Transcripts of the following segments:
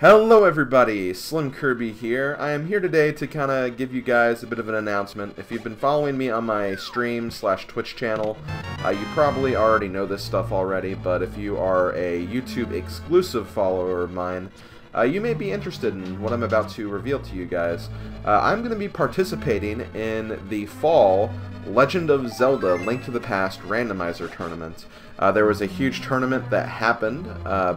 Hello everybody, SlimKirby here. I am here today to kind of give you guys a bit of an announcement. If you've been following me on my stream/Twitch channel, you probably already know this stuff already, but if you are a YouTube exclusive follower of mine, you may be interested in what I'm about to reveal to you guys. I'm going to be participating in the fall Legend of Zelda: Link to the Past Randomizer tournament. There was a huge tournament that happened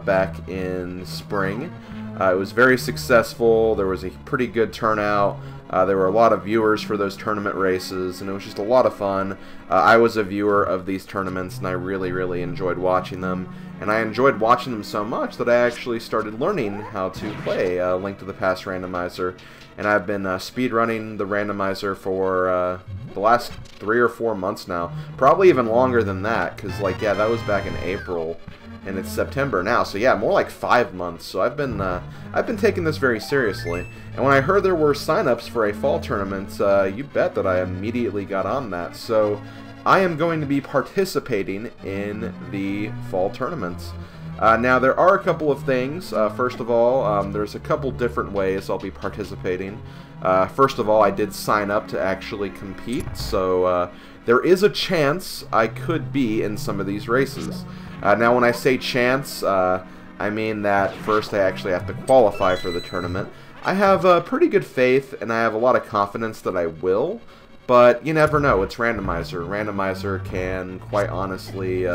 back in spring. It was very successful. There was a pretty good turnout. There were a lot of viewers for those tournament races, and it was just a lot of fun. I was a viewer of these tournaments, and I really enjoyed watching them. And I enjoyed watching them so much that I actually started learning how to play Link to the Past Randomizer. And I've been speedrunning the Randomizer for the last 3 or 4 months now. Probably even longer than that, because, like, yeah, that was back in April. And it's September now, so yeah, more like 5 months. So I've been taking this very seriously. And when I heard there were sign-ups for a fall tournament, you bet that I immediately got on that. So I am going to be participating in the fall tournaments. Now there are a couple of things. First of all, there's a couple different ways I'll be participating. First of all, I did sign up to actually compete, so there is a chance I could be in some of these races. Now when I say chance, I mean that first I actually have to qualify for the tournament. I have pretty good faith, and I have a lot of confidence that I will, but you never know. It's Randomizer. Randomizer can, quite honestly,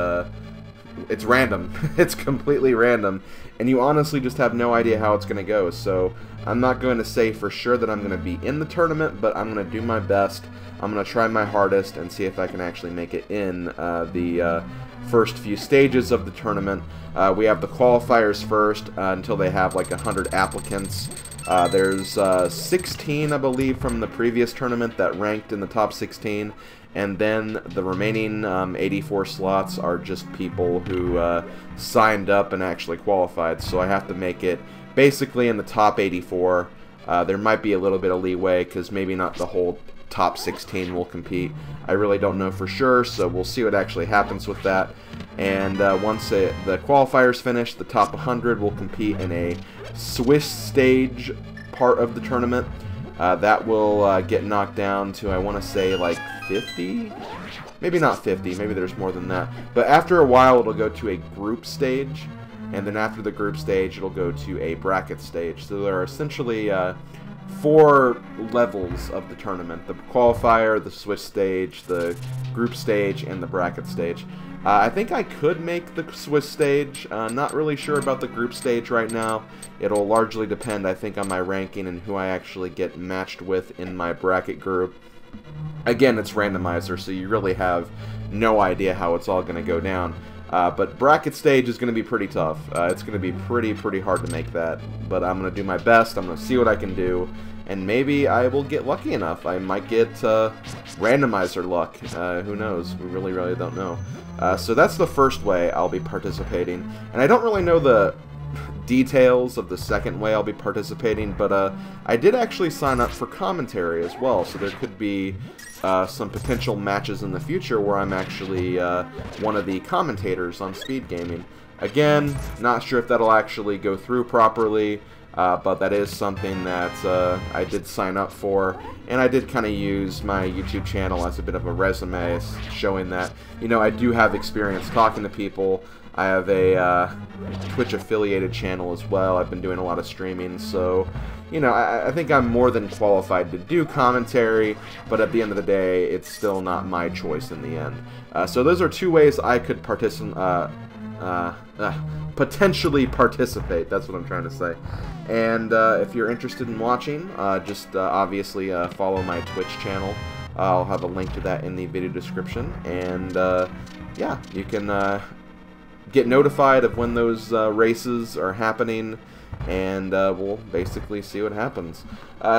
it's random. It's completely random, and you honestly just have no idea how it's going to go, so I'm not going to say for sure that I'm going to be in the tournament, but I'm going to do my best. I'm going to try my hardest and see if I can actually make it in the first few stages of the tournament. We have the qualifiers first until they have like 100 applicants. There's 16, I believe, from the previous tournament that ranked in the top 16, and then the remaining 84 slots are just people who signed up and actually qualified, so I have to make it basically in the top 84. There might be a little bit of leeway because maybe not the whole top 16 will compete. I really don't know for sure, so we'll see what actually happens with that. And once the qualifiers finish, the top 100 will compete in a Swiss stage part of the tournament. That will get knocked down to, I want to say, like 50? Maybe not 50, maybe there's more than that. But after a while, it'll go to a group stage, and then after the group stage, it'll go to a bracket stage. So there are essentially 4 levels of the tournament: the qualifier, the Swiss stage, the group stage, and the bracket stage. I think I could make the Swiss stage. Not really sure about the group stage right now. It'll largely depend, I think, on my ranking and who I actually get matched with in my bracket group. Again, it's Randomizer, so you really have no idea how it's all going to go down. But bracket stage is going to be pretty tough. It's going to be pretty hard to make that. But I'm going to do my best. I'm going to see what I can do. And maybe I will get lucky enough. I might get Randomizer luck. Who knows? We really don't know. So that's the first way I'll be participating. And I don't really know the details of the second way I'll be participating, but I did actually sign up for commentary as well, so there could be some potential matches in the future where I'm actually one of the commentators on Speed Gaming. Again, not sure if that'll actually go through properly, but that is something that I did sign up for, and I did kind of use my YouTube channel as a bit of a resume, showing that, you know, I do have experience talking to people. I have a Twitch affiliated channel as well. I've been doing a lot of streaming, so, you know, I think I'm more than qualified to do commentary, but at the end of the day, it's still not my choice in the end. So those are 2 ways I could potentially participate. That's what I'm trying to say. And if you're interested in watching, just obviously follow my Twitch channel. I'll have a link to that in the video description, and yeah, you can get notified of when those races are happening, and we'll basically see what happens.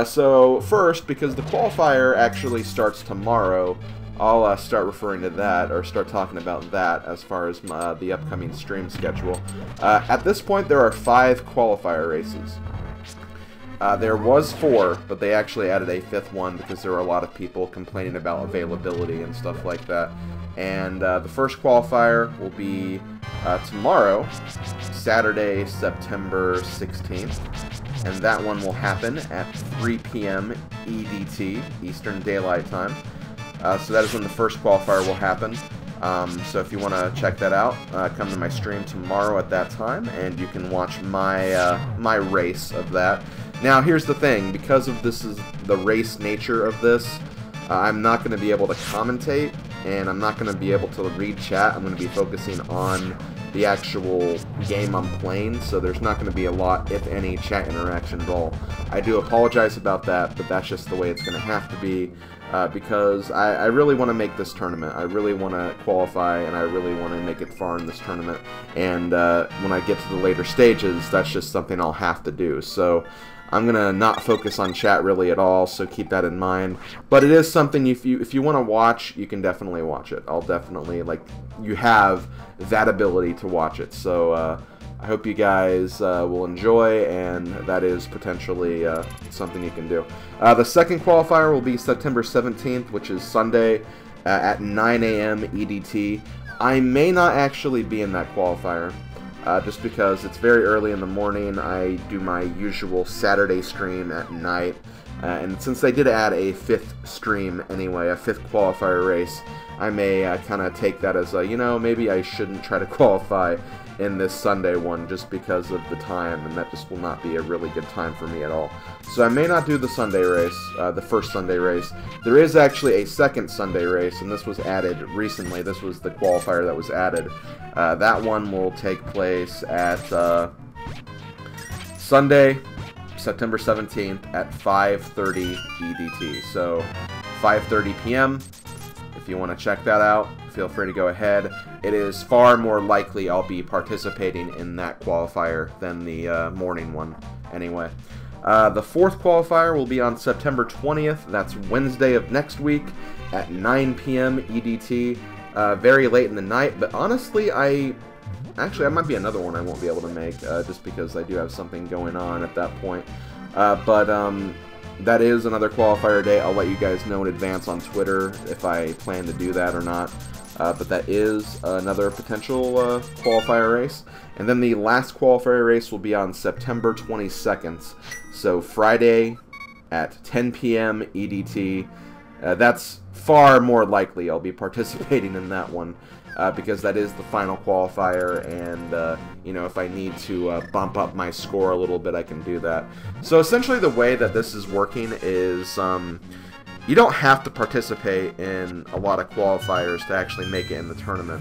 So first, because the qualifier actually starts tomorrow, I'll start referring to that, or start talking about that as far as the upcoming stream schedule. At this point, there are 5 qualifier races. There was 4, but they actually added a 5th one because there were a lot of people complaining about availability and stuff like that. And the first qualifier will be tomorrow, Saturday, September 16th, and that one will happen at 3 p.m. EDT, Eastern Daylight Time. So that is when the first qualifier will happen. So if you want to check that out, come to my stream tomorrow at that time, and you can watch my my race of that. Now, here's the thing: because of this is the race nature of this, I'm not going to be able to commentate, and I'm not going to be able to read chat. I'm going to be focusing on the actual game I'm playing, so there's not going to be a lot, if any, chat interaction at all. I do apologize about that, but that's just the way it's going to have to be, because I really want to make this tournament. I really want to qualify, and I really want to make it far in this tournament, and when I get to the later stages, that's just something I'll have to do. So I'm going to not focus on chat really at all, so keep that in mind. But it is something, if you want to watch, you can definitely watch it. I'll definitely, you have that ability to watch it. So I hope you guys will enjoy, and that is potentially something you can do. The second qualifier will be September 17th, which is Sunday at 9 a.m. EDT. I may not actually be in that qualifier. Just because it's very early in the morning. I do my usual Saturday stream at night, and since they did add a 5th stream anyway, a 5th qualifier race, I may kind of take that as a, maybe I shouldn't try to qualify in this Sunday one just because of the time, and that just will not be a really good time for me at all. So I may not do the Sunday race, the first Sunday race. There is actually a second Sunday race, and this was added recently. This was the qualifier that was added. That one will take place at Sunday, September 17th at 5:30 EDT. So 5:30 p.m. If you want to check that out, feel free to go ahead. It is far more likely I'll be participating in that qualifier than the morning one anyway. The fourth qualifier will be on September 20th. That's Wednesday of next week at 9 p.m. EDT. Very late in the night, but honestly, actually, that might be another one I won't be able to make, just because I do have something going on at that point. That is another qualifier day. I'll let you guys know in advance on Twitter if I plan to do that or not. But that is another potential qualifier race. And then the last qualifier race will be on September 22nd. So Friday at 10 p.m. EDT. That's far more likely I'll be participating in that one. Because that is the final qualifier, and if I need to bump up my score a little bit, I can do that. So essentially the way that this is working is you don't have to participate in a lot of qualifiers to actually make it in the tournament.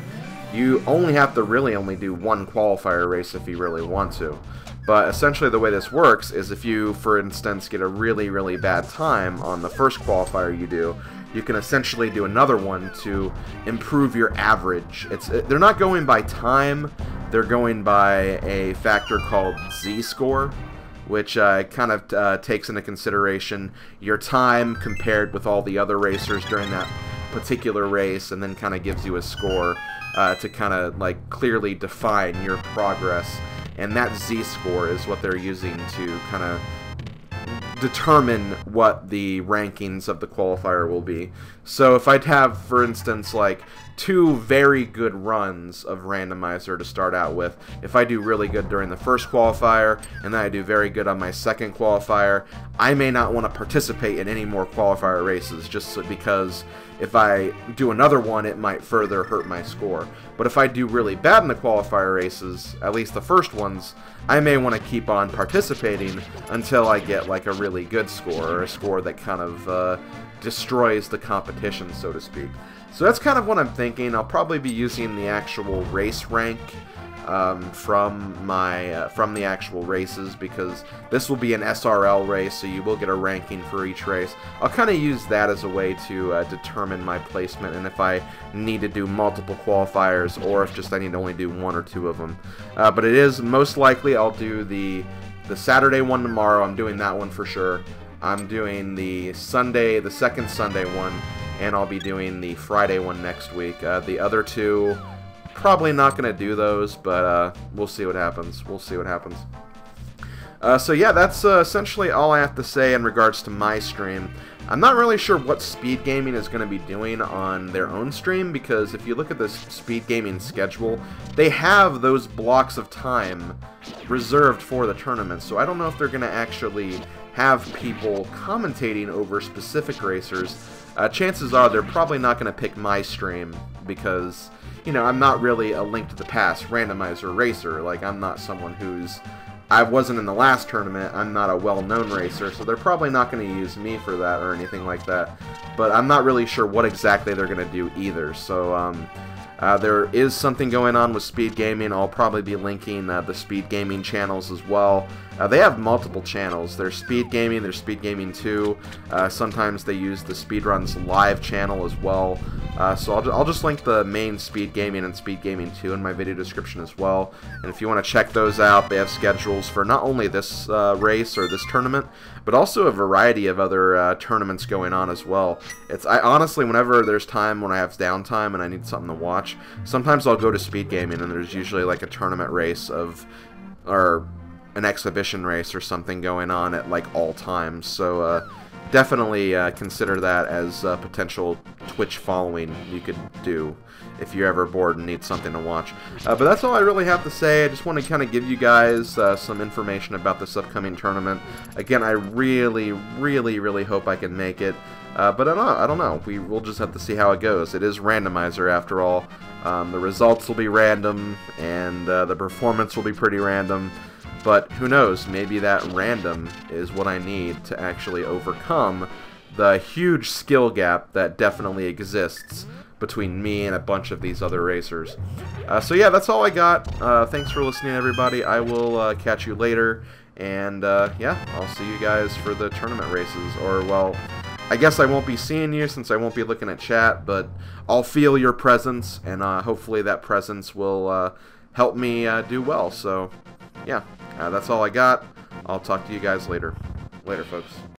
You only have to really only do one qualifier race if you really want to. But essentially the way this works is if you, for instance, get a really, really bad time on the first qualifier you do, you can essentially do another one to improve your average. They're not going by time, they're going by a factor called Z-score, which kind of takes into consideration your time compared with all the other racers during that particular race, and then kind of gives you a score to kind of clearly define your progress. And that Z-score is what they're using to kind of determine what the rankings of the qualifier will be. So if I'd have, for instance, 2 very good runs of Randomizer to start out with, if I do really good during the first qualifier, and then I do very good on my second qualifier, I may not want to participate in any more qualifier races, just because if I do another one, it might further hurt my score. But if I do really bad in the qualifier races, at least the first ones, I may want to keep on participating until I get a really good score, or a score that kind of destroys the competition, so to speak. So that's kind of what I'm thinking. I'll probably be using the actual race rank from the actual races, because this will be an SRL race, so you will get a ranking for each race. I'll kind of use that as a way to determine my placement, and if I need to do multiple qualifiers, or if just I need to only do 1 or 2 of them. But it is most likely I'll do the Saturday one tomorrow. I'm doing that one for sure. I'm doing the second Sunday one, and I'll be doing the Friday one next week. The other 2, probably not going to do those, but we'll see what happens. We'll see what happens. So yeah, that's essentially all I have to say in regards to my stream. I'm not really sure what Speed Gaming is going to be doing on their own stream, because if you look at this Speed Gaming schedule, they have those blocks of time reserved for the tournament, so I don't know if they're going to actually have people commentating over specific racers. Chances are they're probably not going to pick my stream, because, you know, I'm not really a Link to the Past randomizer racer. Like, I'm not someone who's... I wasn't in the last tournament, I'm not a well-known racer, so they're probably not going to use me for that or anything like that. But I'm not really sure what exactly they're going to do either, so there is something going on with Speed Gaming. I'll probably be linking the Speed Gaming channels as well. They have multiple channels. There's Speed Gaming, there's Speed Gaming 2. Sometimes they use the Speedruns Live channel as well. So I'll just link the main Speed Gaming and Speed Gaming 2 in my video description as well. And if you want to check those out, they have schedules for not only this race or this tournament, but also a variety of other tournaments going on as well. I honestly, whenever there's time, when I have downtime and I need something to watch, sometimes I'll go to Speed Gaming and there's usually like a tournament race or an exhibition race or something going on at like all times. So definitely consider that as a potential Twitch following you could do if you're ever bored and need something to watch. But that's all I really have to say. I just want to kind of give you guys some information about this upcoming tournament. Again, I really, really, really hope I can make it. But I don't know. We'll just have to see how it goes. It is randomizer after all. The results will be random, and the performance will be pretty random. But who knows, maybe that random is what I need to actually overcome the huge skill gap that definitely exists between me and a bunch of these other racers. So yeah, that's all I got. Thanks for listening, everybody. I will catch you later, and yeah, I'll see you guys for the tournament races. Or, well, I guess I won't be seeing you since I won't be looking at chat, but I'll feel your presence, and hopefully that presence will help me do well. So yeah. That's all I got. I'll talk to you guys later. Later, folks.